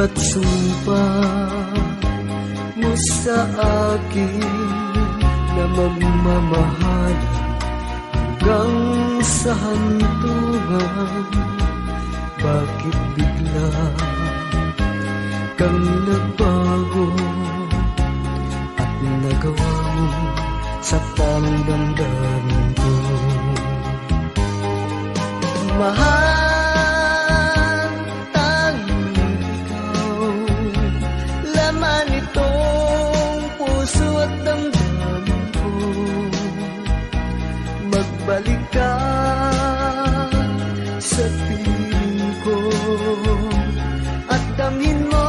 Iba't sumpa mo sa akin na magmamahal hanggang sa hantungan. Bakit bigla kang nagbago at nagawa mo sa tamang damdamin ko? Mahal, tanging ikaw, laman itong puso at damdamin ko. Magbalik ka sa piling ko at damhin mo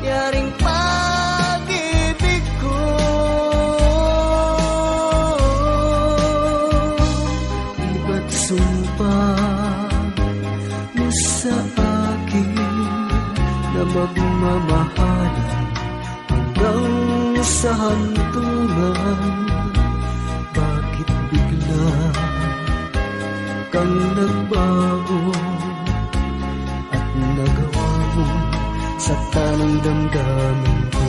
yaring pag-ibig ko. Iba't sumpa mo sa akin na magmamahalan hanggang sa hantungan. Bakit bigla kang nagbago at nagawa mo sa tanang damdamin ko?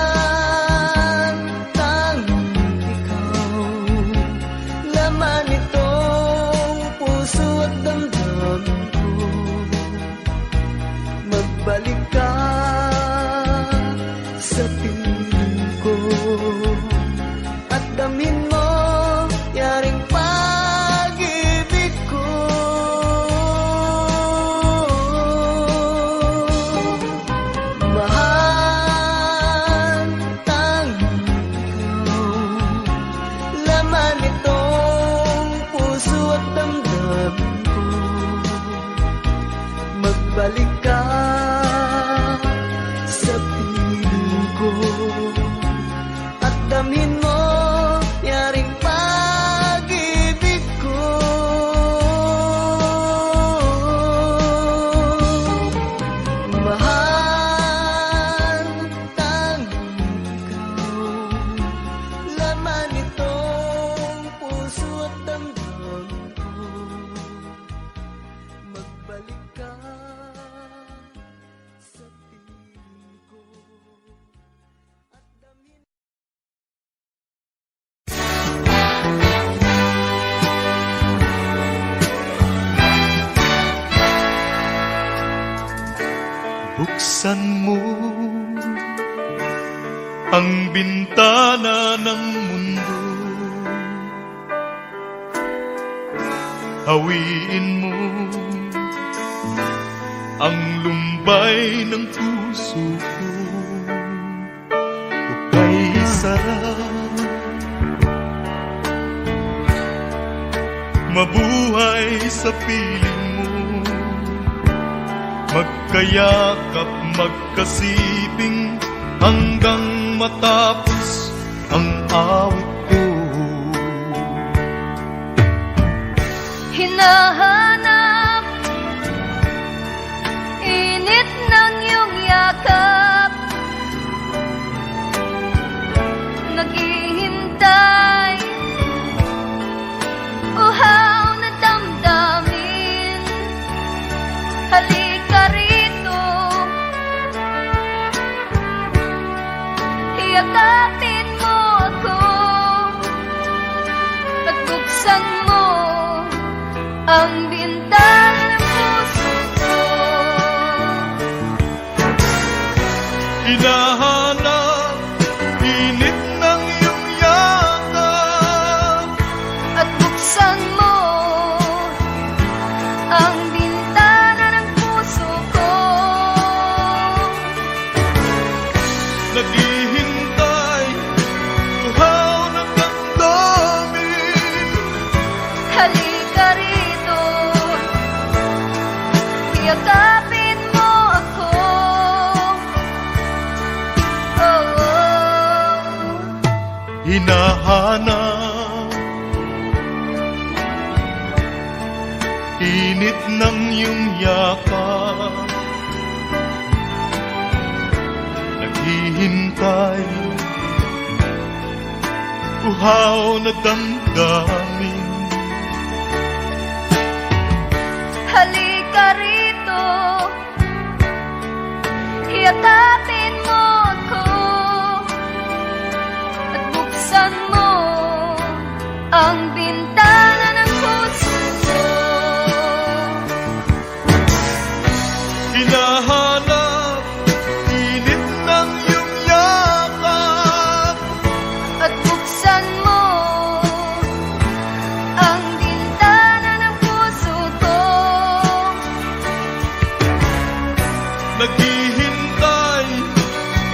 Mahal, tanging ikaw, laman itong puso at damdamin ko. Magbalik ka sa piling ko at damhin mo yaring pag-ibig ko. Mahal, tanging ikaw, laman itong puso at damdamin ko. Magbalik ka sa piling ko at damhin mo yaring pag-ibig ko. Mahal, tanging ikaw, laman itong puso at damdamin ko. Magbalik ka sa piling ko at damhin. Buksan mo ang bintana ng mundo, hawiin mo ang lumbay ng puso ko. Ika'y sarap, mabuhay sa piling mo, magkayakap, magkasibing hanggang matapos ang awit ko. Hinahanap init ng iyong yakap, naghihintay uhaw na damdamin. Halika rito, yakapin mo ako at buksan mo ang bintana ng puso ko. Hinahanap init ng iyong yakap At buksan mo ang bintana ng puso ko. naghihintay, uhaw ng damdamin. Halika rito, yakapin mo ako. Oh, oh. Hinahanap init ng iyong yakap, naghihintay, uhaw na damdamin. Halika yakapin mo ako at buksan mo ang bintana ng puso ko. Hinahanap init ng iyong yakap, At buksan mo ang bintana ng puso ko. naghihintay,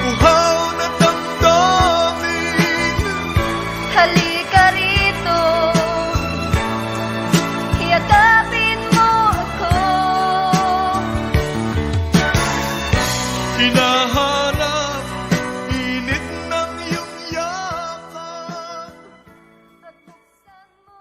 uhaw na damdamin. Halika rito, yakapin mo ako. Hinahanap init ng iyong yakap. At buksan mo.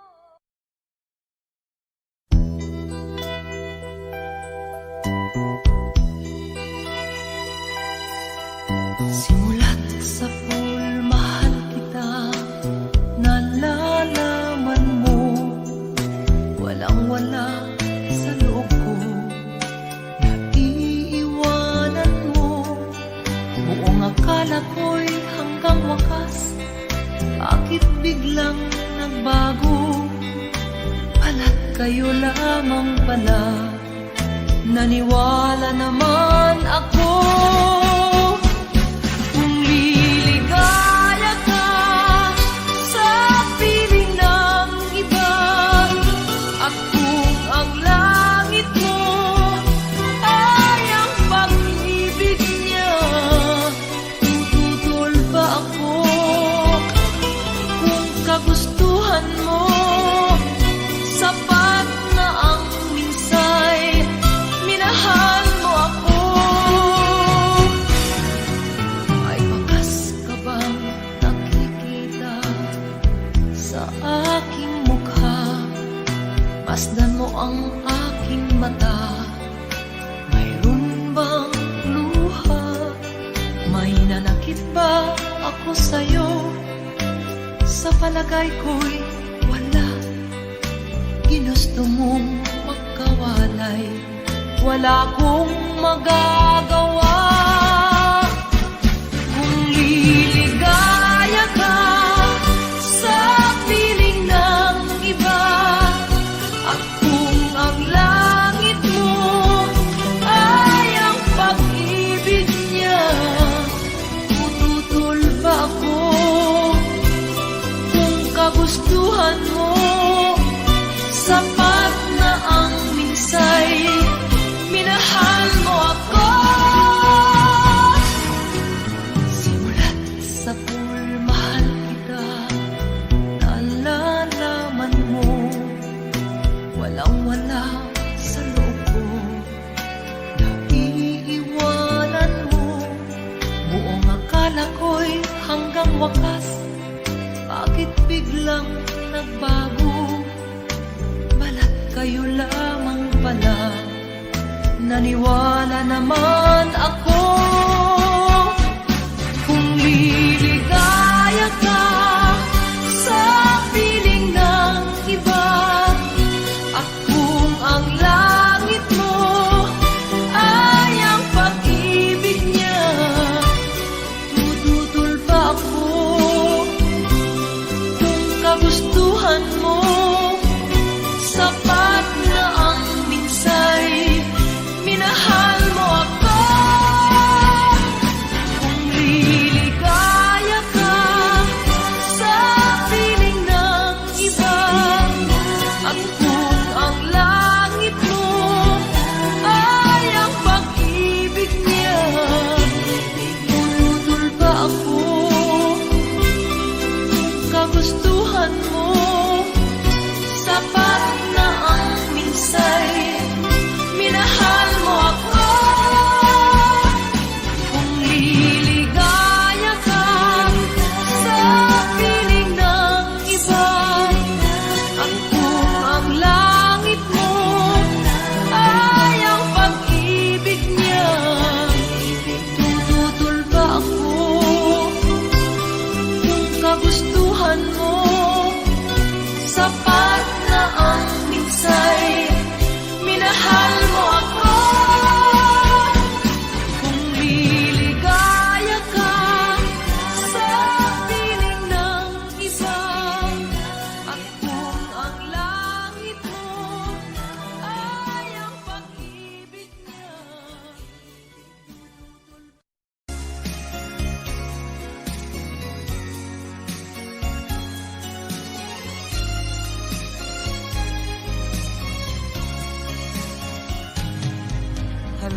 Simulat sa pool, mahal kita, nalalaman mo, walang-wala sa loob ko, naiiwanan mo, buong akala ko'y hanggang wakas, bakit biglang nagbago, pala't kayo lamang pala, naniwala naman ako. Kung liligaya ka sa piling ng iba, at kung ang langit mo ay ang pag-ibig niya, tututol ba ako? Kung kagustuhan mo, sapat na ang minsay, minahal mo ako. Ay wakas ka bang nakikita sa aking mukha? Masdan mo ang aking mata, mayroon bang luha? May nanakit ba ako sa'yo? Sa palagay ko'y wala. Ginusto mong magkawalay, wala kong magagawa. Kung liligaya ka sa piling ng iba, at kung ang langit mo ay ang pag-ibig niya, tututol ba ako? Kung kagustuhan mo, sapat na ang minsay, minahal mo ako. Simulat sa pool, mahal kita, nalalaman mo, walang-wala sa loob ko, naiiwanan mo, buong akala ko'y hanggang wakas, bakit biglang nagbago? Balat kayo lamang pala, naniwala naman ako. Kung liligaya ka sa piling ng iba, at kung ang langit mo ay ang pag-ibig niya, tututol ba ako? Kung kagustuhan mo, sapat na ang minsay, minahal mo ako. Kung liligaya ka sa piling ng iba, at kung ang langit mo ay ang pag-ibig niya, tututol ba ako? Kung kagustuhan mo, sapat na ang minsay, minahal mo ako. Kung liligaya ka sa piling ng iba, at kung ang langit mo ay ang pag-ibig niya, tututol ba ako? Kung kagustuhan mo, sapat na ang minsay,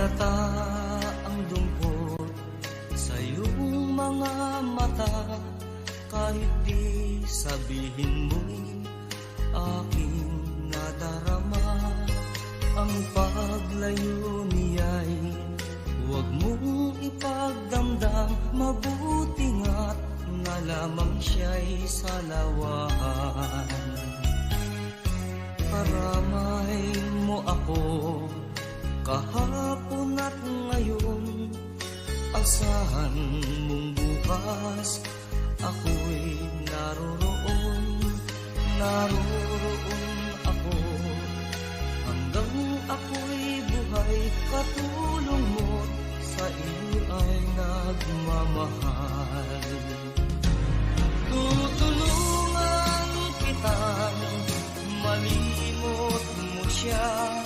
Halata ang lungkot sa iyong mga mata, kahit di sabihin mo'y aking nadarama. Ang paglayo niya'y huwag mong ipagdamdam, mabuti nga't na lamang siya'y salawahan. Karamay mo ako kahapon at ngayon, asahan mong bukas ako'y naroroon ako. Hanggang ako'y buhay, katulong mo sa iyo ay nagmamahal. Tutulungan kitang malimot mo siya,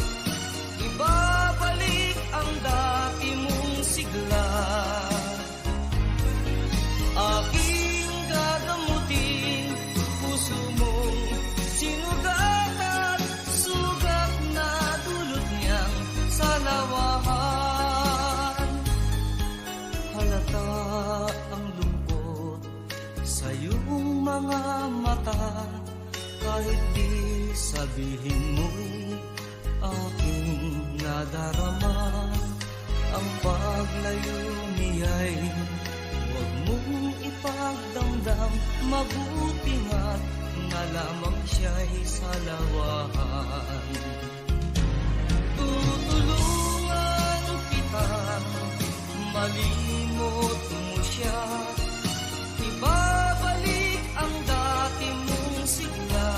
ibabalik ang dati mong sigla. Aking gagamutin puso mong sinugatan, sugat na dulot niyang salawahan. Halata ang lungkot sa iyong mga mata, kahit di sabihin mo'y aking nadarama. Ang paglayo niya'y huwag mong ipagdamdam, mabuti nga't na lamang siya'y salawahan. Tutulungan kitang malimot mo siya, ibabalik ang dati mong sigla.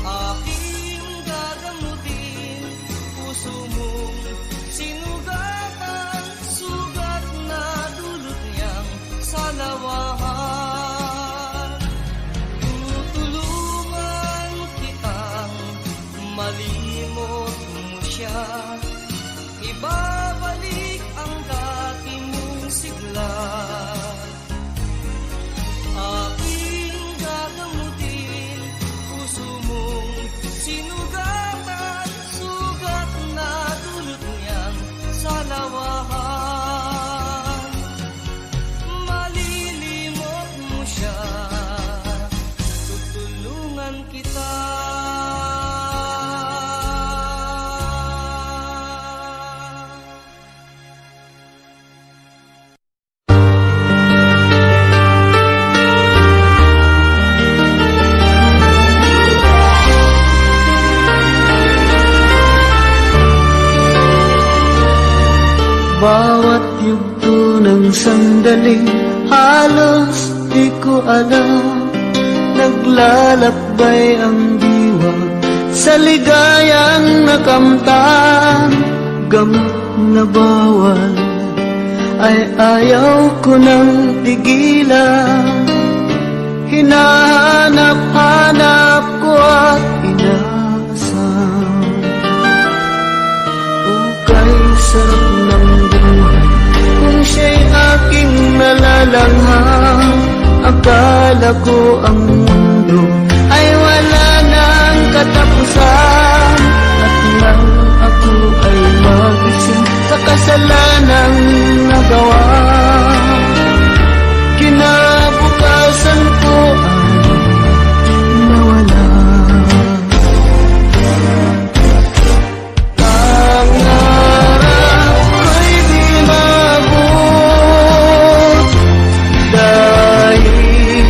Aking gagamutin puso mong sinugatan, sugat na dulot niyang salawahan. Tutulungan kitang malimot mo siya, ibabalik ang dati mong sigla. Aking gagamutin puso mong sinugatan, sugat na dulot niyang salawahan. Malilimot mo siya, tutulungan kita. Bawat yugto ng sandali, halos di ko alam. Naglalakbay ang diwa sa ligayang nakamtan. Gamot na bawal ay ayaw ko nang tigilan. Hinahanap-hanap ko at inaasam. Ukay sarap ng buhay kung siya'y aking nalalanghang. Akala ko ang mundo ay wala nang katapusan, at nang ako ay magising sa kasalanang nagawa, kinabukasan ko ay nawala. Pangarap ko'y di maabot dahil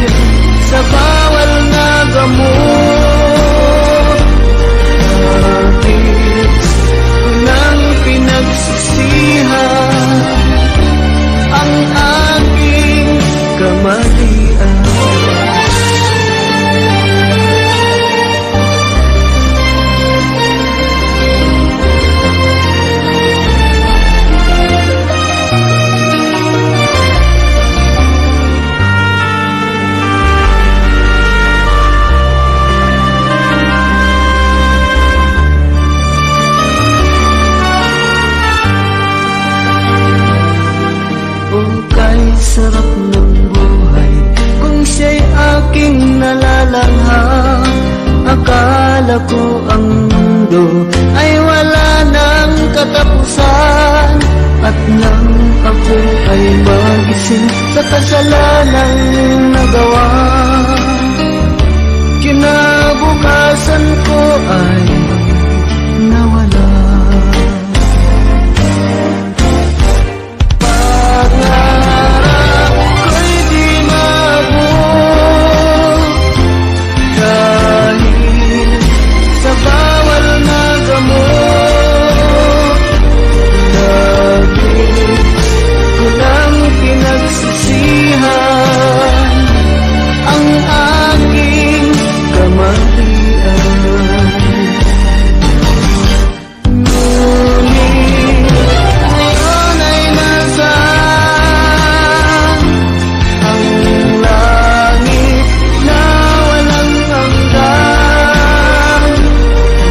sa bawal na gamot. Bakit ko nang pinagsisihan ang aking kamalian? Sarap ng buhay kung siya'y aking nalalanghang. Akala ko ang mundo ay wala nang katapusan. At nang ako ay magising sa kasalanang nagawa, kinabukasan ko ay nawala. Pangarap ko'y di maabot dahil sa bawal na gamot. Labis ko lang pinagsisihan ang aking kamalian. Ngunit ngayon ay nasaan ang langit na walang hanggan.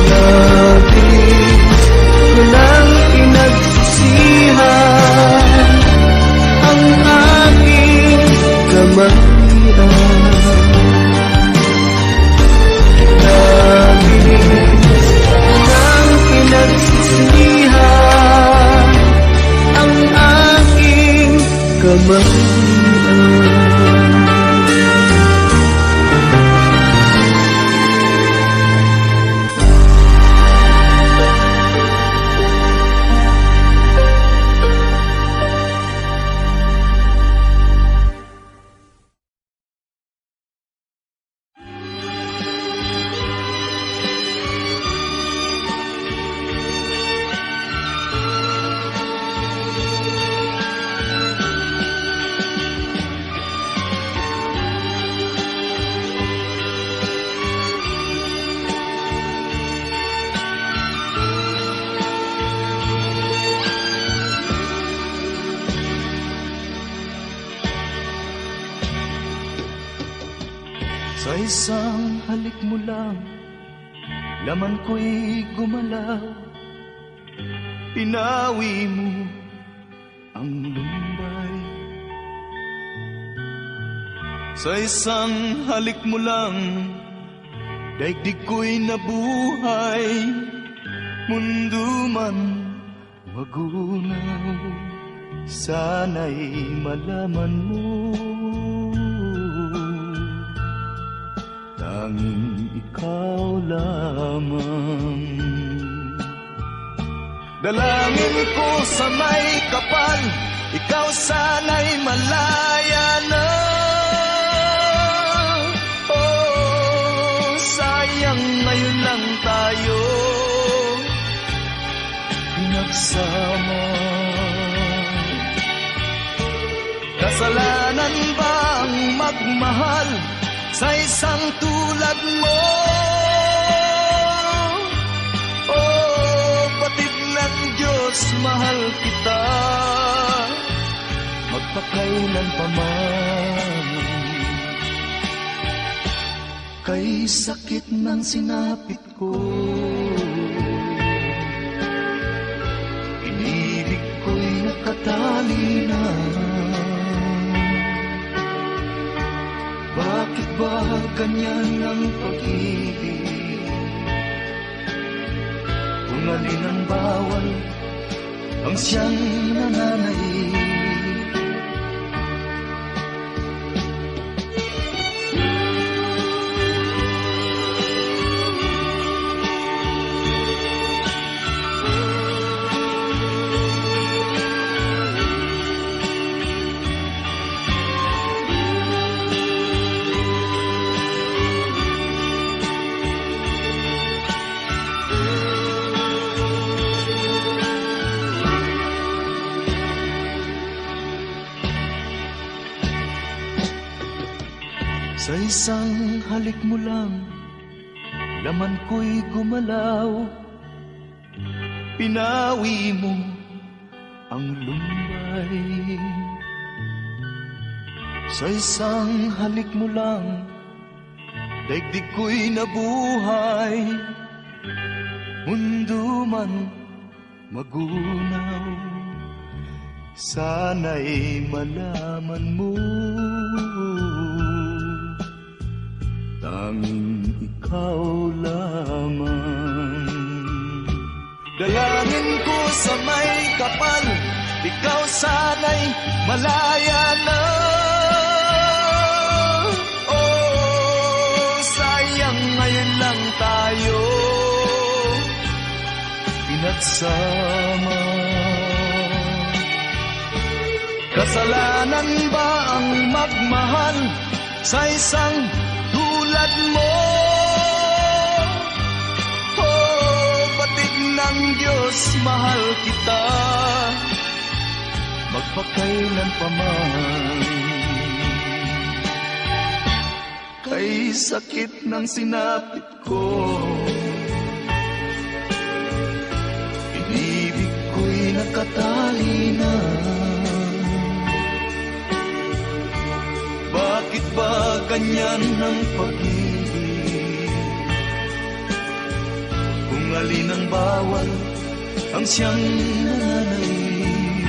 Labis ko lang pinagsisihan ang aking kamalian. Labis lang pinagsisihan ang aking kamalian. Sa isang halik mo lang, laman ko'y gumalaw. Pinawi mo ang lumbay. Sa isang halik mo lang, daigdig ko'y nabuhay. Mundo man magunaw, sana'y malaman mo. Tanging ikaw lamang. Dalangin ko sa may kapal, ikaw sana'y malaya na. Oh, sayang ngayon lang tayo pinagsama. Kasalanan bang magmahal sa isang tulad mo? Oh, batid ng Diyos, mahal kita magpakailan pa man. Kay sakit ng sinapit ko, inibig ko'y nakatali na. Bakit ba ganyan ang pag-ibig? Kung alin ang bawal, ang siyang nananaig. Sa isang halik mo lang, laman ko'y gumalaw. Pinawi mo ang lumbay. Sa isang halik mo lang, daigdig ko'y nabuhay. Mundo man magunaw, sana'y malaman mo. Tanging ikaw lamang. Dalangin ko sa may kapal, ikaw sana'y malaya na. Oh, sayang ngayon lang tayo pinagsama. Kasalanan ba ang magmahal sa isang tulad mo? Oh, batik ng Diyos, mahal kita magpakailan pa man. Kay sakit ng sinapit ko, inibig ko'y nakatali na. Bakit ba ganyan ang pag-ibig? Kung alin ang bawal ang siyang nananaig.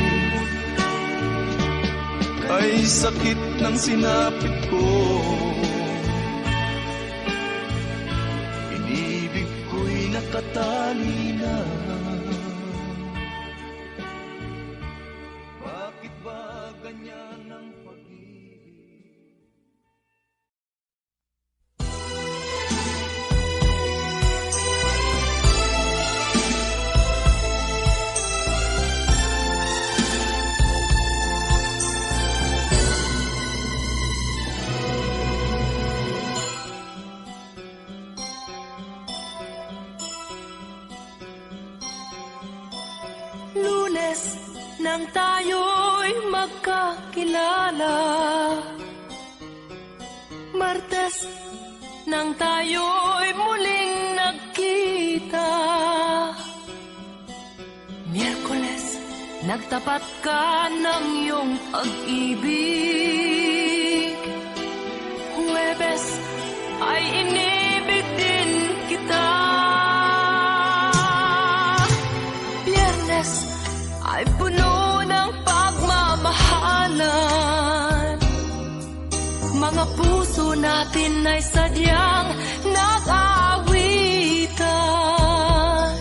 Kay sakit ng sinapit ko, inibig ko'y nakatali na. Bakit ba ganyan ang pag-ibig? Lunes nang tayo'y magkakilala, Martes nang tayo'y muling nagkita, Miyerkules nagtapat ka ng iyong pag-ibig, Huwebes ay inibig din kita, Biyernes ay puno ng pagmamahalan. Mga puso natin ay sadyang nag-aawitan.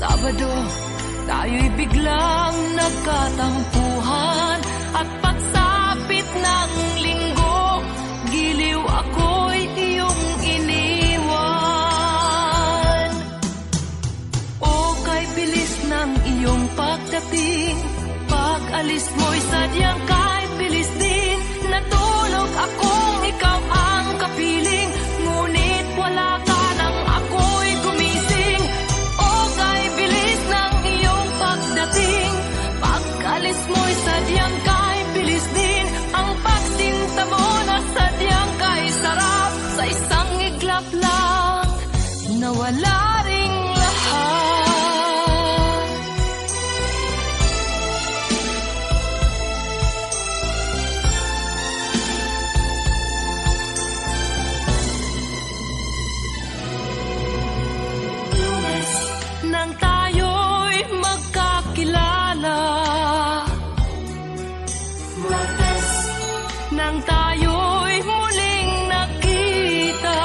Sabado, tayo'y biglang nagkatampuhan. At pagsapit ng linggo, giliw ako'y iyong iniwan. O kay bilis ng iyong pagdating, pag-alis mo'y sadyang kahit bilis din. Natulog akong ikaw ang kapiling, ngunit wala ka nang ako'y gumising. O kay bilis ng iyong pagdating, pag-alis mo'y sadyang kahit bilis din. Ang pagsinta mo na sadyang kahit sarap, sa isang iglap lang nawala ring lahat. Nang tayo'y magkakilala, Martes nang tayo'y muling nagkita,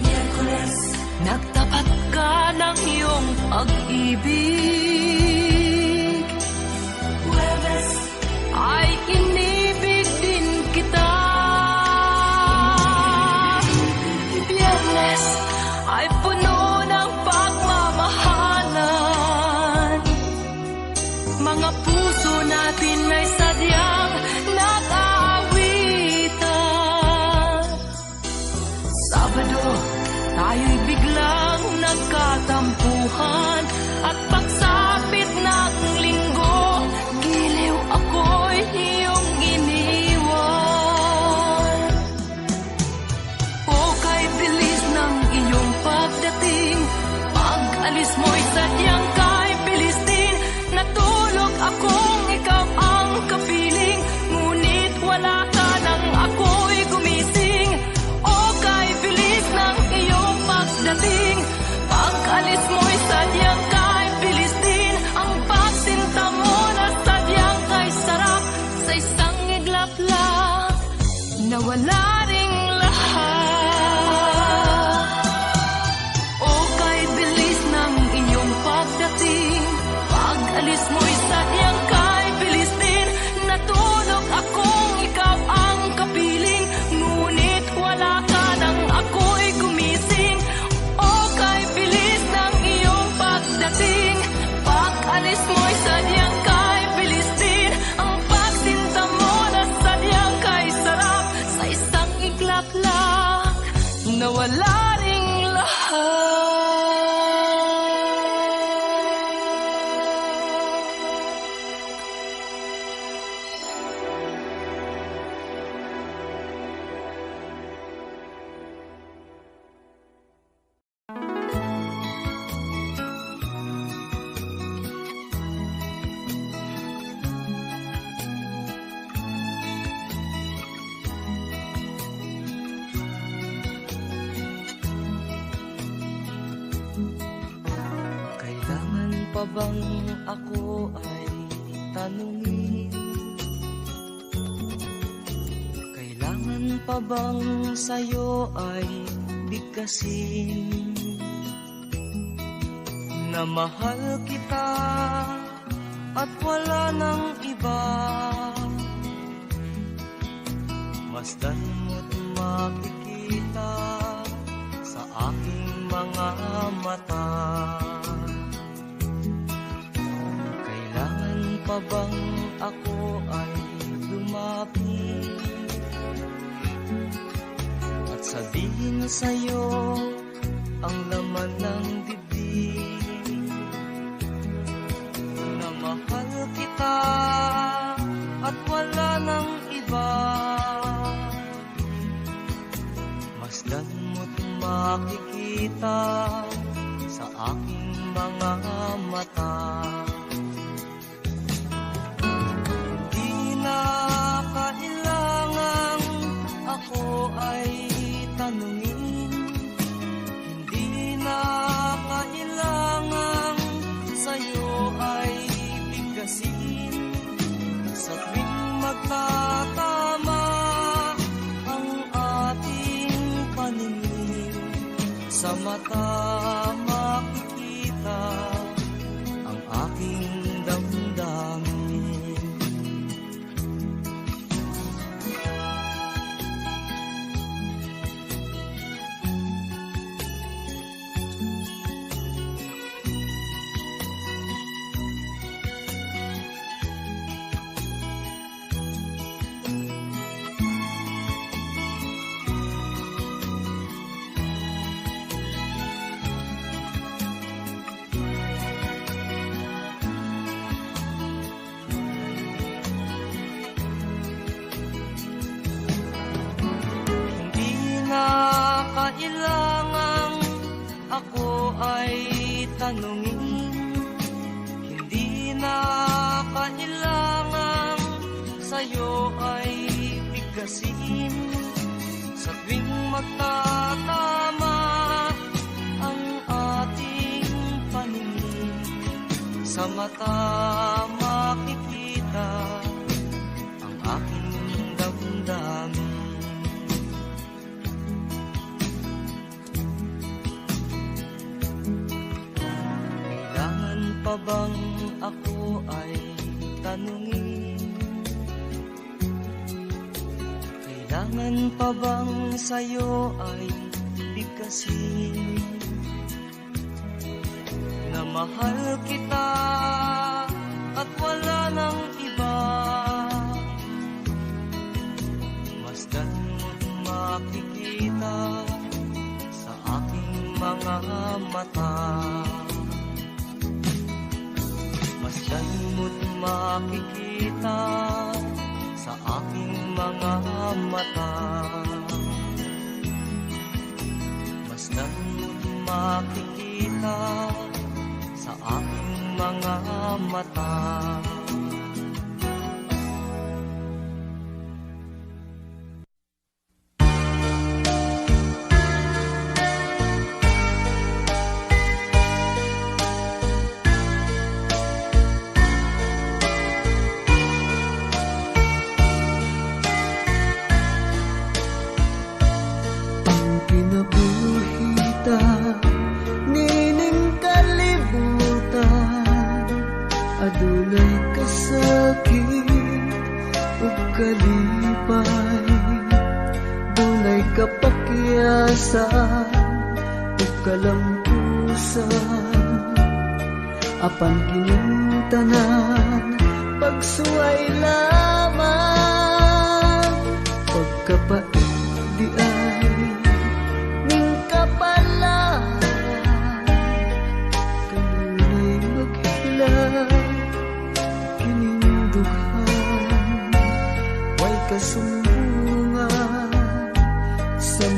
Miyerkules nagtapat ka ng iyong pag-ibig, Huwebes ay inibig din kita, Biyernes ay puno ng pagmamahalan. Mga puso natin ay sadyang nag-aawitan. Sabado, tayo'y biglang nagkatampuhan. At pagsapit ng linggo, giliw ako'y iyong iniwan. O kay bilis ng iyong pagdating, pag-alis mo'y sadyang kahit bilis din. Natulog akong ikaw ang kapiling, ngunit wala ka nang ako'y gumising. O kay bilis ng iyong pagdating, pag-alis mo'y sadyang kahit bilis din. Ang pagsinta mo na sadyang kahit sarap, sa isang iglap lang nawala ring lahat. O kay bilis ng nawala ring lahat. Kailangan pa bang ako ay tanungin? Kailangan pa bang sa'yo ay bigkasin? Na mahal kita at wala nang iba. Masdan mo't makikita sa aking mga mata. Kailangan pa bang ako ay lumapit at sabihin sa'yo ang laman ng dibdib? Na mahal kita at wala nang iba. Masdan mo't makikita sa aking mga mata. Di na kailangang ako ay tanungin. Hindi na kailangang sa'yo ay bigkasin. Sa tuwing magtatama ang ating paningin, sa mata makikita ang aking damdamin. Kailangang ako ay tanungin. Hindi na kailangang sa'yo ay bigkasin. Sa tuwing magtatama ang ating paningin, sa mata makikita ang aking damdamin. Pa bang ako ay tanungin? Kailangan pa bang sa'yo ay bigkasin? Na mahal kita at wala nang iba. Masdan mo't makikita sa aking mga mata. Masdan mo't makikita sa aking mga mata. Masdan mo't makikita sa aking mga mata. Adunay kasakit ug kalipay, dunay kapakyasan ug kalampusan, apan kining tanan pagsuway lamang, pagkapait di ay ning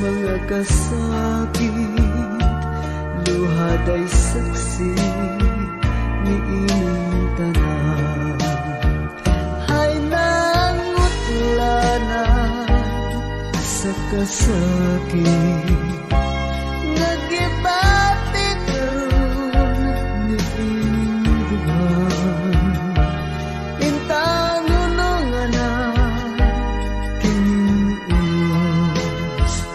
mga kasakit, luhad ay saksi ni ining tanan. Hay nangutlanan sa kasakit, nagibati karon ni ining duhan. Intang nunungan na kining unos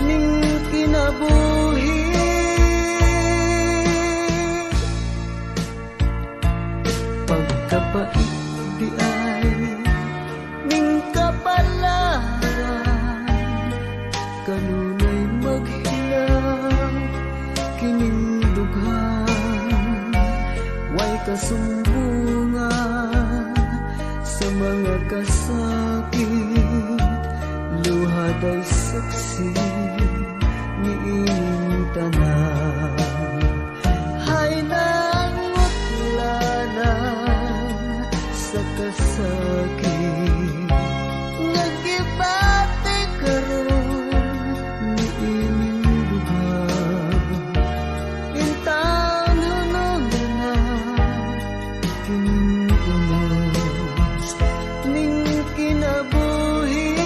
ning kinabuhi. Pagkapait di ay ning kapalaran, kanunay maghilang kining dughan. Way kasumbungan sa mga kasakit, luhad ay saksi ni ining tanan. Hay nangutlanan sa kasakit, nagibati karon ni ining duhan. Intang nunungan na kining unos ning kinabuhi.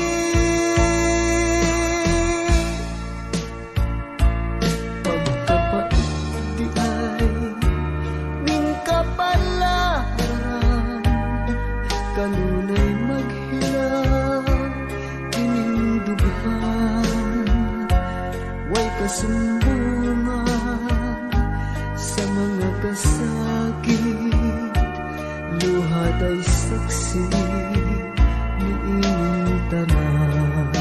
Pagkapait di ay ning kapalaran, kanunay maghilang kining dughan. Way kasumbungan sa mga kasakit, luhad ay saksi ni ining tanan.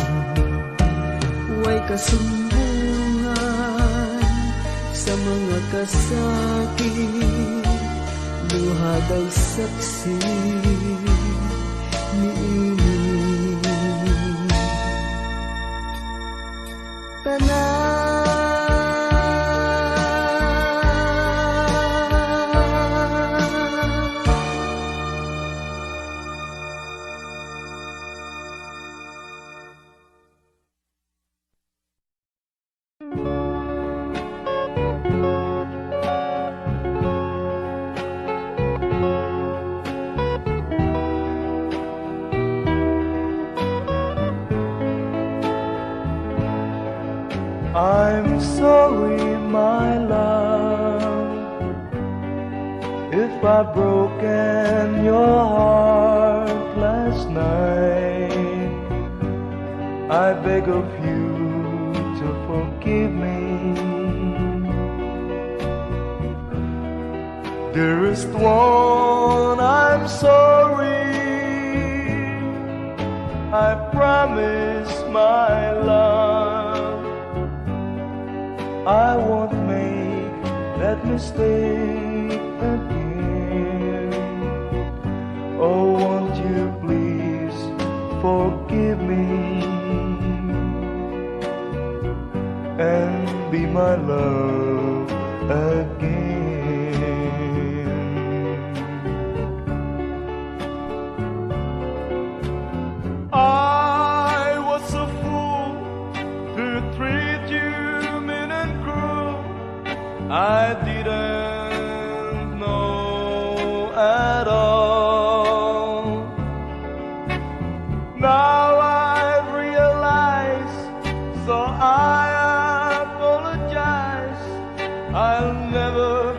Way kasumbungan sa mga kasakit, luhad ay saksi ni ining I'm sorry, my love, if I've broken your heart last night. I beg of you to forgive me. Dearest one, I'm sorry. I promise, my love, I won't make that mistake again. Oh, won't you please forgive me and be my love again. I was a fool to treat you mean and cruel. I didn't know at all. Now I realize, so I apologize. I'll never,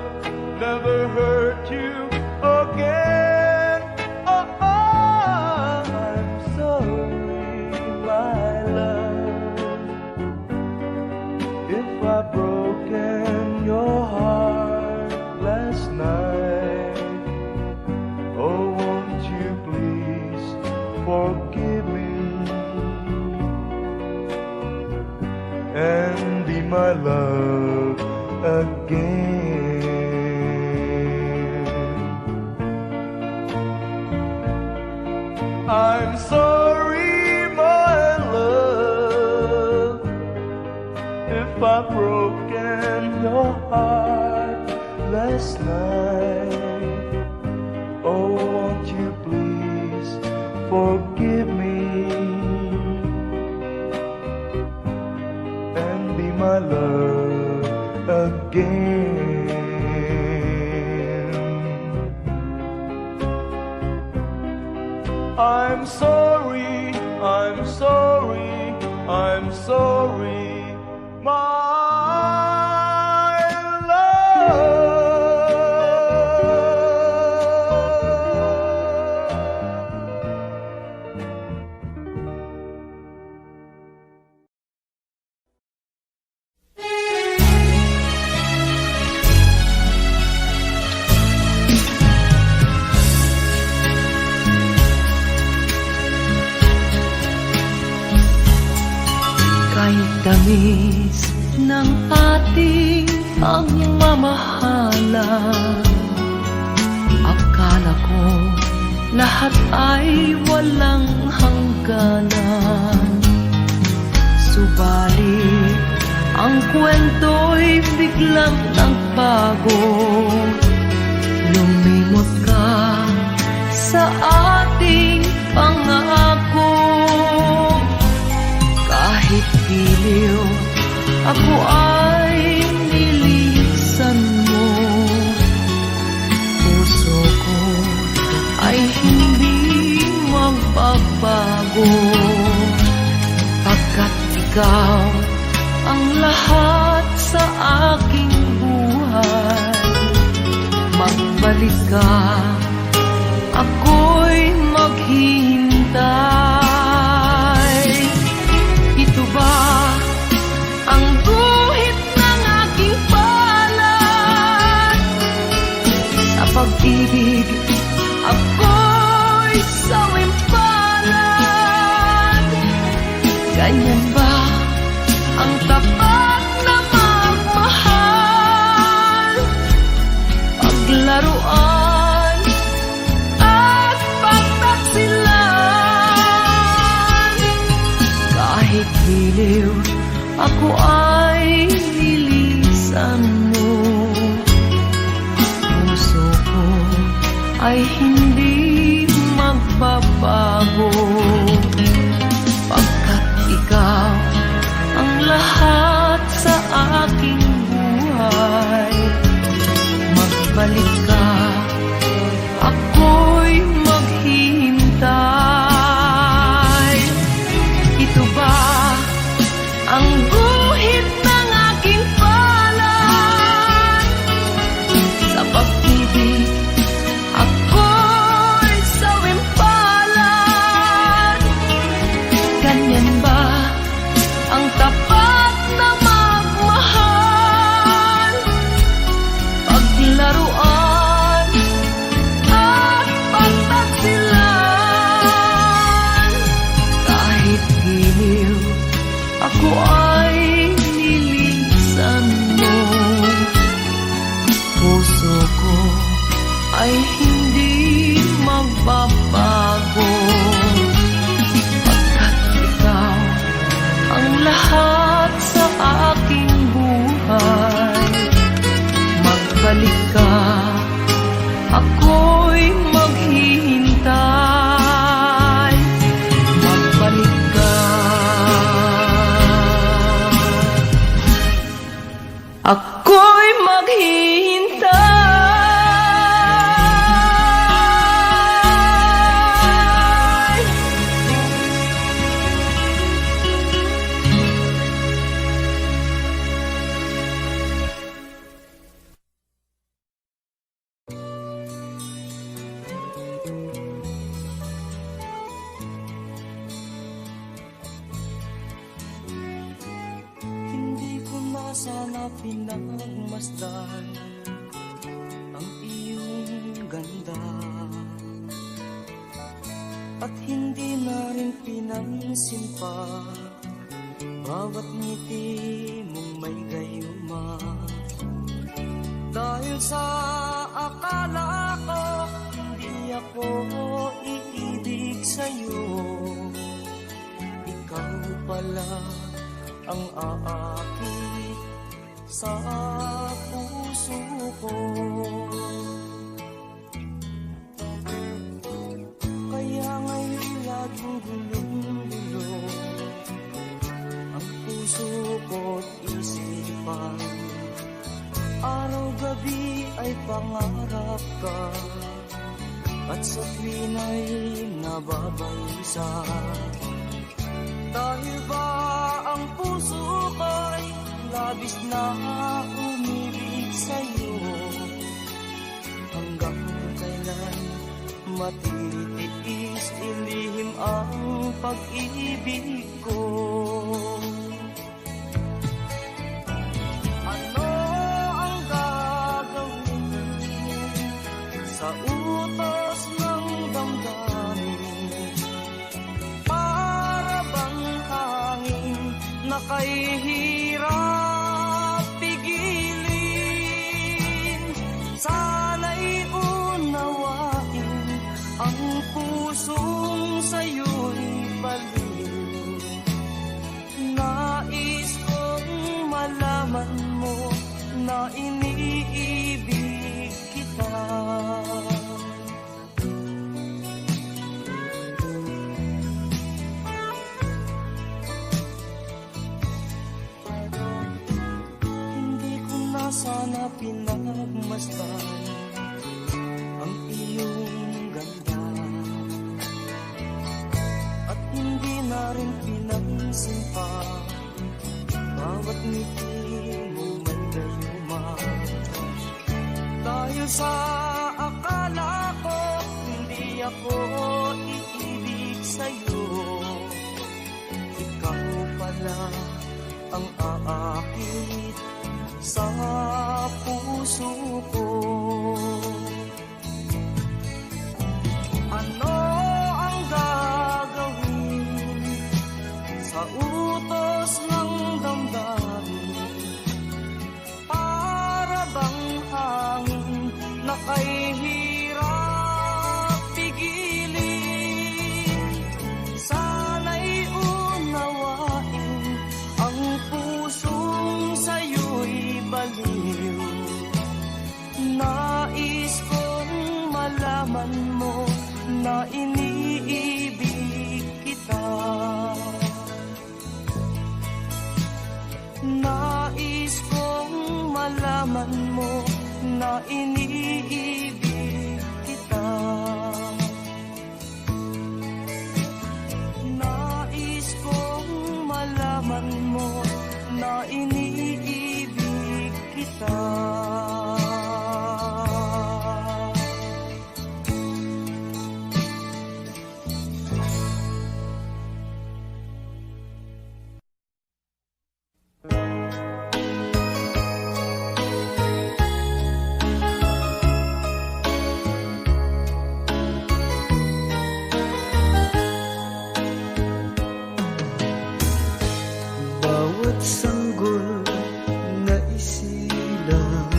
never hurt you again. Oh, I'm sorry, my love, if I've broken your heart last night. Oh, won't you please forgive me and be my love again. I'm sorry, my love, if I've broken your heart last night. Oh, won't you please forgive me my love again. I'm sorry, I'm sorry, I'm sorry, my love. Kay tamis ng ating pagmamahalan, akala ko lahat ay walang hangganan. Subalit ang kwento'y biglang nagbago. Lumimot ka sa ating pangako. Kahit piliw, ako ay nilisan mo. Puso ko ay hindi magbabago. Pagkat ikaw ang lahat sa aking buhay. Magbalik ka, ako'y maghihintay. Ito ba ang guhit ng aking palad? Sa pag-ibig, ako'y sawimpalad. Ganyan ba ang tapat na magmahal? Paglaruan at pagtaksilan. Kahit hiliw, ako ay nilisan mo. Puso ko ay hindi magbabago. Pagkat ikaw ang lahat sa aking buhay. Magbalik ka, ako'y maghihintay. Ito ba ang guhit ng aking palad? Sa pag-ibig, ako'y sawimpalad. Ganyan ba ang tapat na magmahal? Paglaruan at pagtaksilan. Kahit giliw, ako ay nilisan mo. Puso ko ay hindi magbabago. Pagkat ikaw ang lahat sa aking buhay. Magbalik ka, ako'y maghihintay. Magbalik ka, ako'y maghihintay. Hindi ko na sana pinagmasdan ang iyong ganda, at hindi na rin pinansin pa bawat ngiti mong may gayuma. Dahil sa akala ko hindi ako iibig sa'yo, ikaw pala ang aakit sa puso ko. Kaya ngayon laging gulong-gulo ang puso ko't isipan. Araw-gabi ay pangarap ka, at sa tuwin ay nababalisa. Dahil ba ang puso ko'y labis na umibig sa'yo? Hanggang kailan matitiis ilihim ang pag-ibig ko? Ano ang gagawin sa utos ng damdamin? Para bang hangin na kay hirap pigilin? Sana'y unawain ang pusong sa'yo'y baliw. Nais kong malaman mo na iniibig kita. Hindi ko na sana pinagmasdan ang iyong ganda, at hindi na rin pinansin pa bawat ngiti mo may gayuma. Dahil sa akala ko hindi ako iibig sa'yo, ikaw pala ang aakit sa puso ko. Ano ang gagawin sa utos ng damdamin? Para bang hangin na kay hirap pigilin? Sana'y unawain ang pusong sa'yo'y baliw. Nais kong malaman mo na iniibig kita. Nais kong malaman mo na iniibig kita. Nais kong malaman mo na iniibig kita. Bawat sanggol na isilang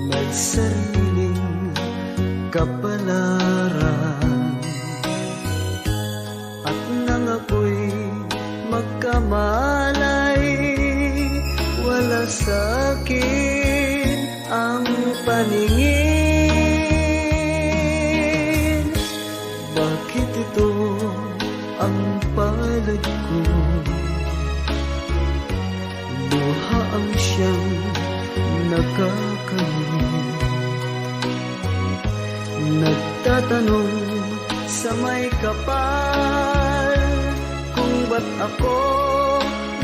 may sariling kapalaran, at nang ako'y magkamalay, wala sa'kin ang paningin. Bakit ito ang palad ko? Luha ang siyang nakakamit. Nagtatanong sa may kapal kung ba't ako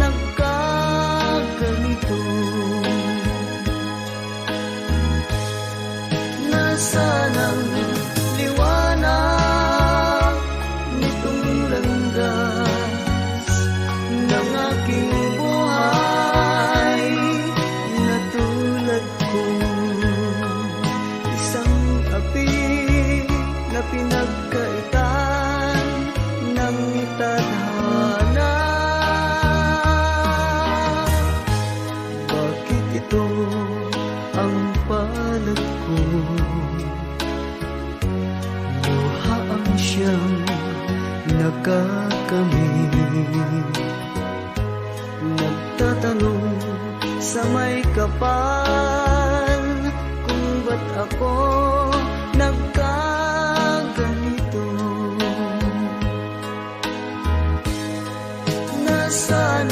nagkaganito. Nasaan ang liwanag nitong landas ng aking buhay? Natulad ko isang api na pinagkaitan ng tadhana. Bakit ito ang palad ko? Luha ang siyang nakakamit. Nagtatanong sa may kapal kung ba't ako nagkaganito. Nasaan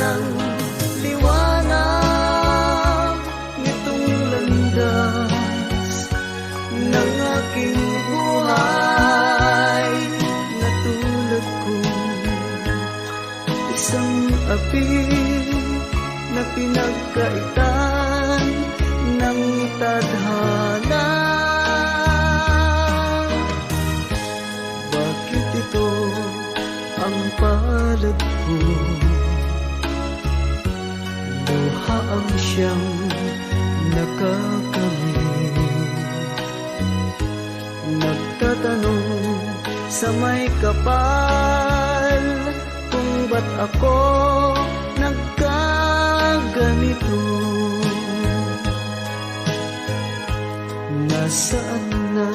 isang api na pinagkaitan ng tadhana. Bakit ito ang palad ko? Luha ang siyang nakakamit. Nagtatanong sa may kapal kung ba't ako nagkaganito. Nasaan na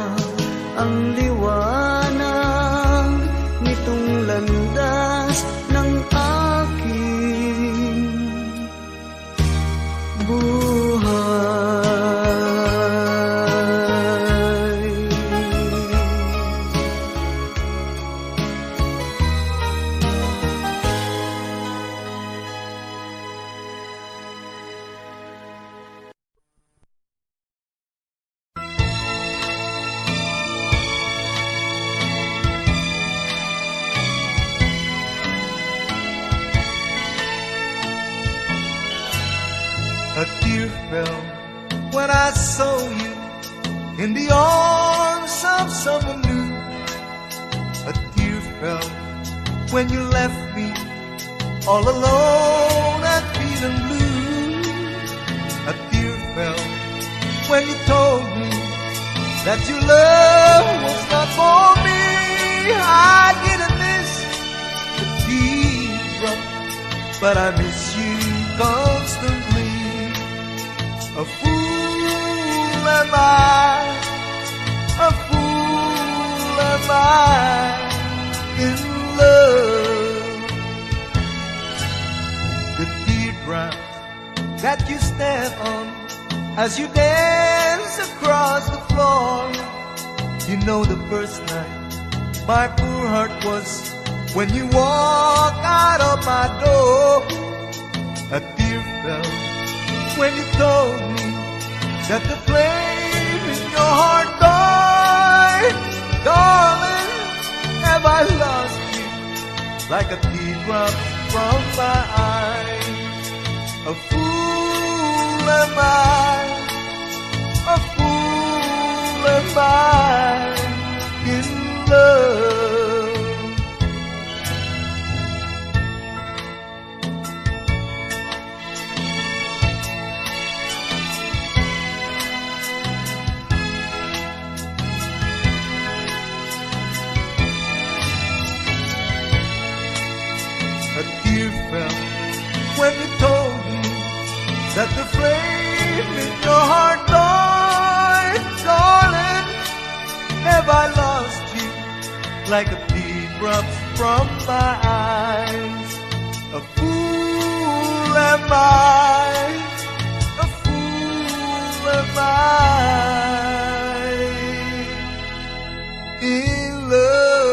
ang liwanag nitong landas ng aking buhay? A tear fell when I saw you in the arms of someone new. A tear fell when you left me all alone and feeling blue. A tear fell when you told me that your love was not for me. I didn't miss the teardrop, but I miss you constantly. A fool am I, a fool am I in love. The teardrops that you stand on as you dance across the floor. You know the first night my poor heart was when you walked out of my door. A tear fell when you told me that the flame in your heart died. Darling, have I lost you like a teardrop from my eyes? A fool am I, a fool am I in love. A tear fell when you told me that the flame in your heart died. Darling, have I lost you like a teardrop from my eyes? A fool am I, a fool am I in love.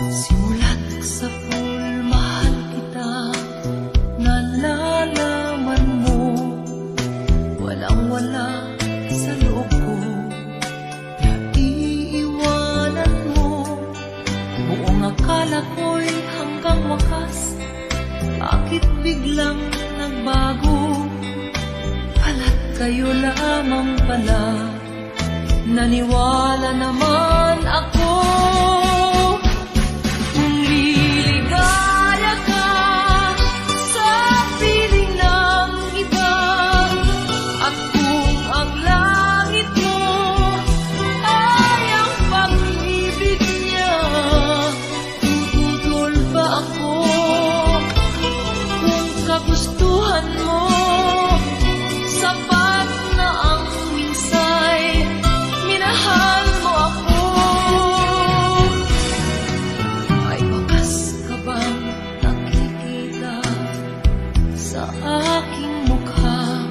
Simulat sa pool, mahal kita, nalalaman mo, walang-wala sa loob ko, iiwanan mo. Buong akala ko'y hanggang wakas, bakit biglang nagbago? Pala't kayo lamang pala, naniwala naman ako. Gustuhan mo, sapat na ang minsay, minahal mo ako. Ay wakas ka bang nakikita sa aking mukha?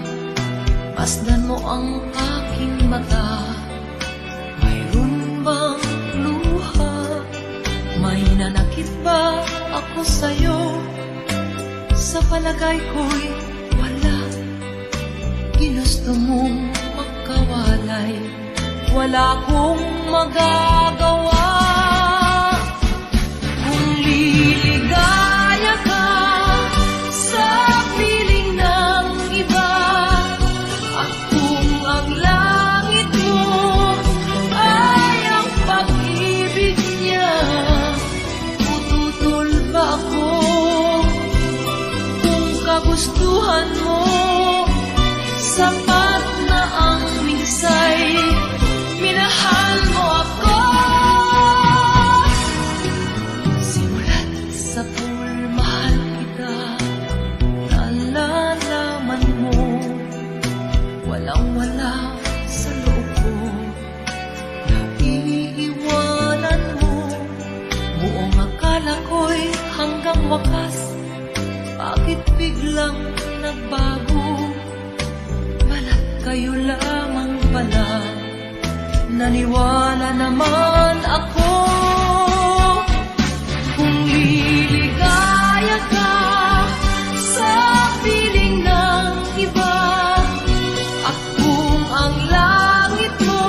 Masdan mo ang aking mata, mayroon bang luha? May nanakit ba ako sa'yo? sa palagay ko'y wala. Ginusto mong magkawalay, wala kong magagawa. Kung liligaya ka sa piling ng iba, at kung ang langit mo ay ang pag-ibig niya, tututol ba ako? Kung kagustuhan mo, sapat na ang minsay, minahal mo ako. Simulat sa pulmahal kita, nalalaman mo, walang-wala sa loob ko. Iiwanan mo, buong akala ko'y hanggang wakas. Bakit biglang nagbago? Balat kayo lamang pala, naniwala naman ako. Kung liligaya ka sa piling ng iba, at kung ang langit mo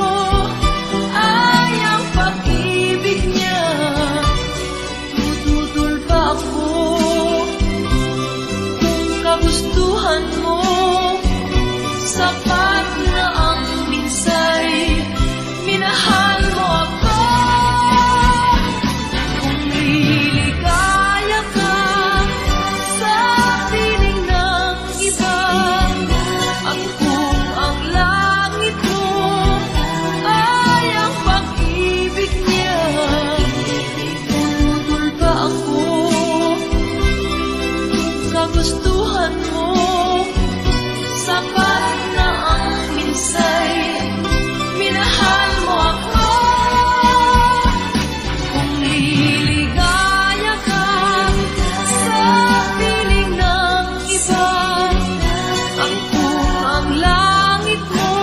ay ang pag-ibig niya, tututol ba ako? Kung kagustuhan mo, sapat na ang minsay, minahal mo ako. Kung liligaya ka sa piling ng iba, at kung ang langit mo ay ang pag-ibig niya, tututol ba ako? Kagustuhan mo, sapat na ang minsay, minahal mo ako. Kung liligaya ka sa piling ng iba, at kung ang langit mo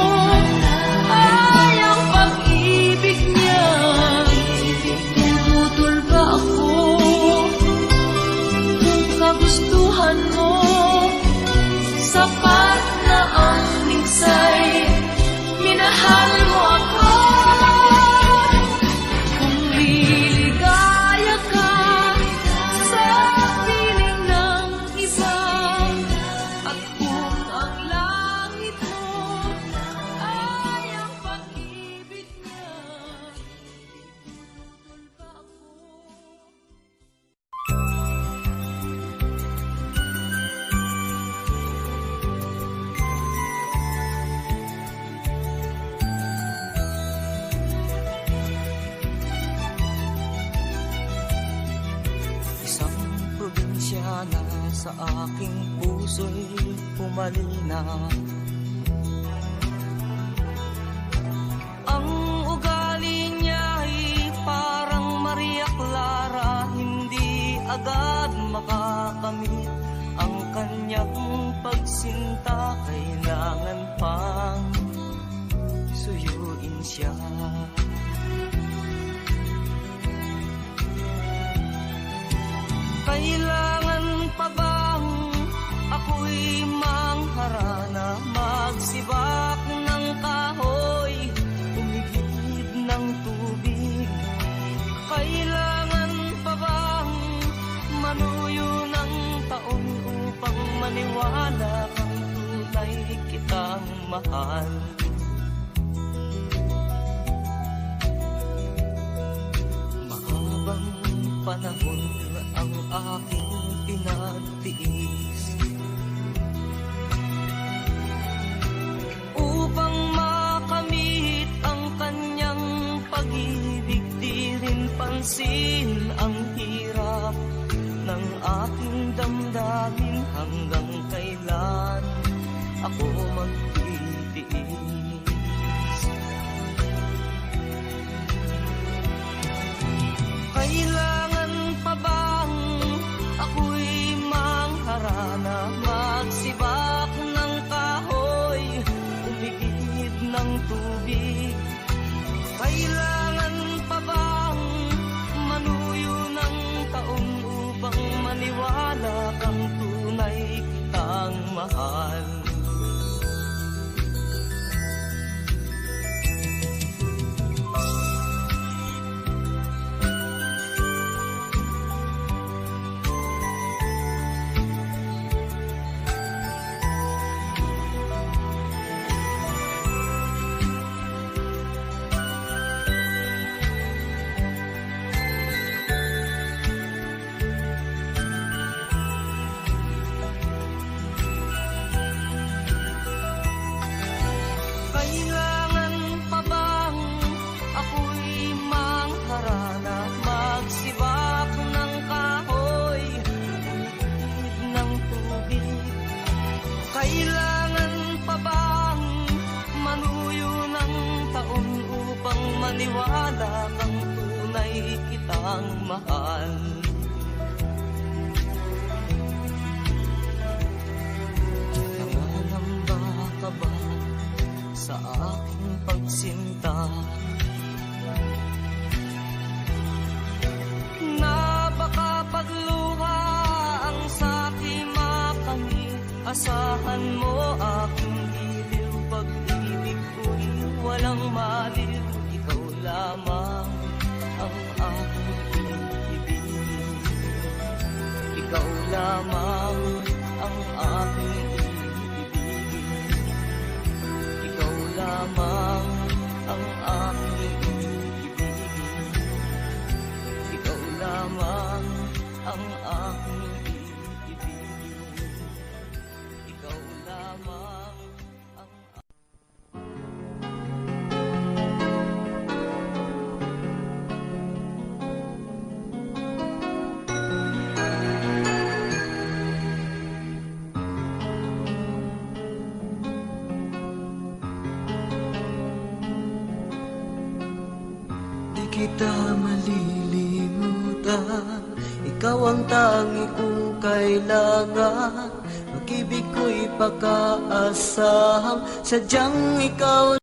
ay ang pag-ibig niya, tututol ba ako? Kung kagustuhan mo, sapat na ang minsay, minahal mo ako. Kung liligaya ka sa piling ng iba, at kung ang langit mo ay ang pag-ibig niya, tututol ba ako? Isang probinsya na sa aking puso'y pumalina. Ang ugali niya'y parang Maria Clara, hindi agad makakamit ang kanyang pagsinta. Kailangan pang suyuin siya. Kailangan pa bang ako'y mangharana, magsibak ng kahoy, umigid ng tubig? Kailangan pa bang manuyo ng taon upang maniwala kang tunay kitang mahal? Mahabang panahon ang aking pinagtiis upang makamit ang kanyang pag-ibig. Di rin pansin ang hirap ng aking damdamin. Hanggang kailan ako magtitiis? Kailangan pa bang ako'y mangharana, magsibak ng kahoy, umigid ng tubig? Kailangan pa bang manuyo ng taon upang maniwala kang tunay mahal. Kailangan pa bang ako'y mangharana, magsibak ng kahoy, ulit ng tubig? Kailangan pa bang manuyo ng taon upang maniwala kang tunay kitang mahal? Nangangamba ka ba sa aking pagsinta? Na baka pagluha ang sa'king makamit, asahan mo aking giliw, pag-ibig ko'y walang maliw, ikaw lamang ang aking ibigin. Ikaw lamang ang aking ikaw lamang ang aking ibigin. Ikaw lamang ang aking ibigin. Ikaw lamang ang Di kita malilimutan, ikaw ang tangi kong kailangan. Pag-ibig ko'y pagkaasahang sadyang ikaw